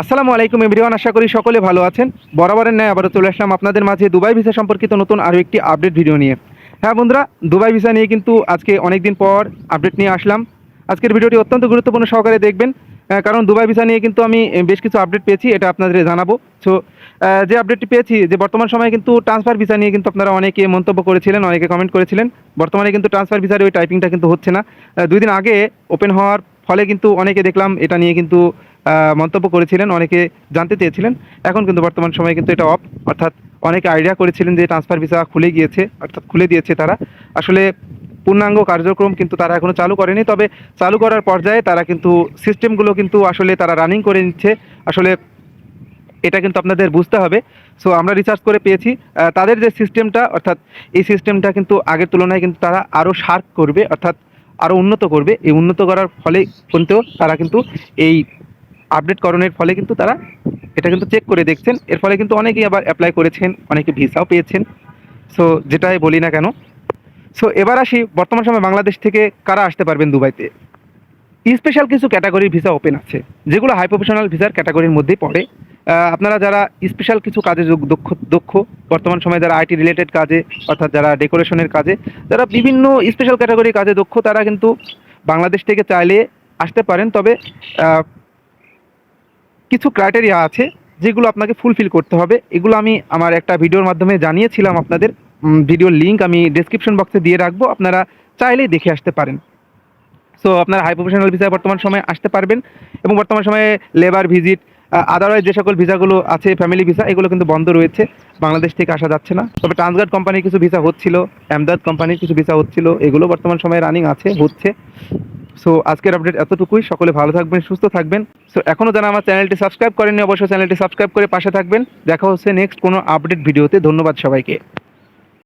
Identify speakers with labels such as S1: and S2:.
S1: আসসালামু আলাইকুম এভরিওয়ান, আশা করি সকলে ভালো আছেন। বরাবরের ন্যায় আবারও চলে আসলাম আপনাদের মাঝে দুবাই ভিসা সম্পর্কিত নতুন আরও একটি আপডেট ভিডিও নিয়ে। হ্যাঁ বন্ধুরা, দুবাই ভিসা নিয়ে কিন্তু আজকে অনেক দিন পর আপডেট নিয়ে আসলাম। আজকের ভিডিওটি অত্যন্ত গুরুত্বপূর্ণ সহকারে দেখবেন, কারণ দুবাই ভিসা নিয়ে কিন্তু আমি বেশ কিছু আপডেট পেয়েছি, এটা আপনাদের জানাবো। সো যে আপডেটটি পেয়েছি যে বর্তমান সময়ে কিন্তু ট্রান্সফার ভিসা নিয়ে কিন্তু আপনারা অনেকে মন্তব্য করেছিলেন, অনেকে কমেন্ট করেছিলেন। বর্তমানে কিন্তু ট্রান্সফার ভিসার ওই টাইপিংটা কিন্তু হচ্ছে না। 2 দিন আগে ওপেন হওয়ার ফলে কিন্তু অনেকে দেখলাম এটা নিয়ে কিন্তু মন্তব্য করেছিলেন, অনেকে জানতে চেয়েছিলেন। এখন কিন্তু বর্তমান সময়ে কিন্তু এটা অফ, অর্থাৎ অনেকে আইডিয়া করেছিলেন যে ট্রান্সফার ভিসা খুলে গিয়েছে, অর্থাৎ খুলে দিয়েছে তারা। আসলে পূর্ণাঙ্গ কার্যক্রম কিন্তু তারা এখনও চালু করেনি, তবে চালু করার পর্যায়ে তারা কিন্তু সিস্টেমগুলো কিন্তু আসলে তারা রানিং করে নিচ্ছে। আসলে এটা কিন্তু আপনাদের বুঝতে হবে। সো আমরা রিসার্চ করে পেয়েছি তাদের যে সিস্টেমটা, অর্থাৎ এই সিস্টেমটা কিন্তু আগের তুলনায় কিন্তু তারা আরও শার্প করবে, অর্থাৎ আরও উন্নত করবে। এই উন্নত করার ফলে কিন্তু তারা কিন্তু এই আপডেটকরণের ফলে কিন্তু তারা এটা কিন্তু চেক করে দেখছেন। এর ফলে কিন্তু অনেকেই আবার অ্যাপ্লাই করেছেন, অনেকে ভিসাও পেয়েছেন। সো যেটাই বলি না কেন, সো এবার আসি বর্তমান সময়ে বাংলাদেশ থেকে কারা আসতে পারবেন দুবাইতে। স্পেশাল কিছু ক্যাটাগরির ভিসা ওপেন আছে, যেগুলো হাই প্রফেশনাল ভিসার ক্যাটাগরির মধ্যেই পড়ে। আপনারা যারা স্পেশাল কিছু কাজে দক্ষ বর্তমান সময়ে যারা আইটি রিলেটেড কাজে, অর্থাৎ যারা ডেকোরেশনের কাজে, যারা বিভিন্ন স্পেশাল ক্যাটাগরির কাজে দক্ষ, তারা কিন্তু বাংলাদেশ থেকে চাইলে আসতে পারেন। তবে কিছু ক্রাইটেরিয়া আছে যেগুলো আপনাকে ফুলফিল করতে হবে। এগুলো আমি আমার একটা ভিডিওর মাধ্যমে জানিয়েছিলাম আপনাদের। ভিডিওর লিঙ্ক আমি ডেসক্রিপশন বক্সে দিয়ে রাখবো, আপনারা চাইলেই দেখে আসতে পারেন। সো আপনারা হাই প্রফেশনাল ভিসায় বর্তমান সময়ে আসতে পারবেন, এবং বর্তমান সময়ে লেবার ভিজিট, আদারওয়াইজ যে সকল ভিসাগুলো আছে, ফ্যামিলি ভিসা, এগুলো কিন্তু বন্ধ রয়েছে, বাংলাদেশ থেকে আসা যাচ্ছে না। তবে ট্রান্সগার্ড কোম্পানির কিছু ভিসা হচ্ছিল, আমদাদ কোম্পানির কিছু ভিসা হচ্ছিল, এগুলো বর্তমান সময়ে রানিং আছে, হচ্ছে। সো আজকের আপডেট এতটুকুই। সকলে ভালো থাকবেন, সুস্থ থাকবেন। সো এখনও যারা আমার চ্যানেলটি সাবস্ক্রাইব করেননি, অবশ্যই চ্যানেলটি সাবস্ক্রাইব করে পাশে থাকবেন। দেখা হচ্ছে নেক্সট কোনো আপডেট ভিডিওতে। ধন্যবাদ সবাইকে।